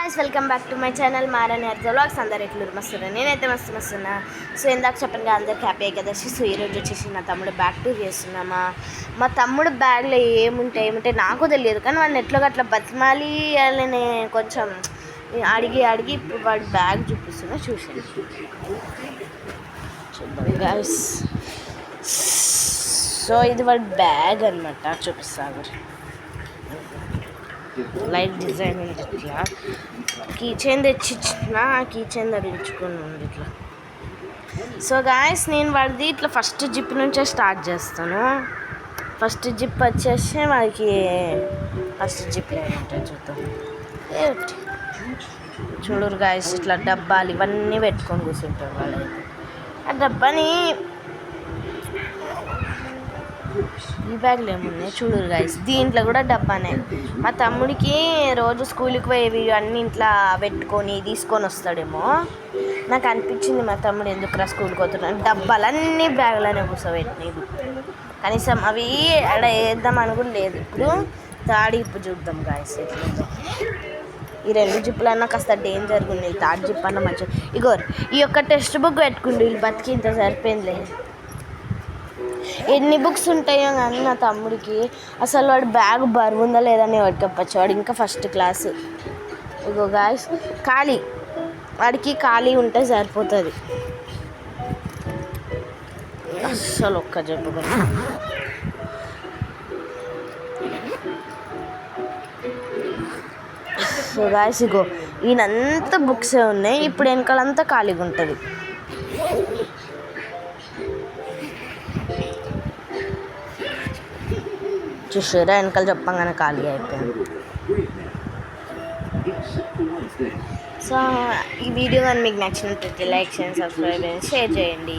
Guys welcome back to my channel మారని vlogs. అందరు ఎట్లూరు మస్తున్నారు, నేనైతే మస్తున్నా. సో ఇందాక చెప్పండి అందరికి హ్యాపీ ఏకాదశి. సో ఈరోజు వచ్చేసి నా తమ్ముడు బ్యాగ్ టూర్ చేస్తున్నామా. మా తమ్ముడు బ్యాగ్లో ఏముంటాయి నాకు తెలియదు, కానీ వాడిని ఎట్లా అట్లా బతిమాలి వాళ్ళని కొంచెం అడిగి ఇప్పుడు వాడి బ్యాగ్ చూపిస్తున్నా, చూసాను చూద్దాం గాయ్స్. సో ఇది వాడి బ్యాగ్ అనమాట, చూపిస్తాను. లైట్ డిజైన్ ఉంది, ఇట్లా కీ చైన్ తెచ్చిచ్చిన, కీ చైన్ ధరించుకొని ఉంది ఇట్లా. సో గాయస్ నేను వాడిది ఇట్లా ఫస్ట్ జిప్ నుంచే స్టార్ట్ చేస్తాను. ఫస్ట్ జిప్ వచ్చేసి వాడికి ఫస్ట్ జిప్ ఏమంటారు చూద్దాం. చూడరు గాయస్, ఇట్లా డబ్బాలు ఇవన్నీ పెట్టుకొని కూర్చుంటారు వాళ్ళైతే. ఆ డబ్బాని ఈ బ్యాగ్లో ఏమున్నాయి చూడరు గాయస్. దీంట్లో కూడా డబ్బానే. మా తమ్ముడికి రోజు స్కూల్కి పోయేవి అన్నీ ఇంట్లో పెట్టుకొని తీసుకొని వస్తాడేమో. నాకు అనిపించింది మా తమ్ముడు ఎందుకురా స్కూల్కి పోతున్నాడు, డబ్బాలన్నీ బ్యాగ్లోనే కూర్చోబెట్టినవి. కనీసం అవి ఆడ వేద్దామని కూడా లేదు. ఇప్పుడు థర్డ్ జిప్ చూద్దాం గాయస్ ఎట్లుందో. ఈ రెండు జిప్పులన్నా కాస్త డేంజర్గా ఉన్నాయి, థర్డ్ జిప్ అన్న మంచిగా. ఇగో ఈ యొక్క టెక్స్ట్ బుక్ పెట్టుకుండు, వీళ్ళు బతికి ఇంత సరిపోయిందిలే. ఎన్ని బుక్స్ ఉంటాయో కానీ నా తమ్ముడికి అసలు వాడు బ్యాగ్ బరువు ఉందా లేదని పట్టుకోవచ్చు. వాడు ఇంకా ఫస్ట్ క్లాసు. ఇగో గాయస్ ఖాళీ, వాడికి ఖాళీ ఉంటే సరిపోతుంది. అస్సలు ఒక్క చెప్పు. సో గాయస్ ఇగో ఈయనంతా బుక్సే ఉన్నాయి, ఇప్పుడు వెనకాలంతా ఖాళీగా ఉంటుంది. చూసారా వెనకాల చెప్పంగానే ఖాళీ అయిపోయింది. సో ఈ వీడియో కానీ మీకు నచ్చినట్లయితే లైక్ చేయండి, సబ్స్క్రైబ్ చేయండి, షేర్ చేయండి.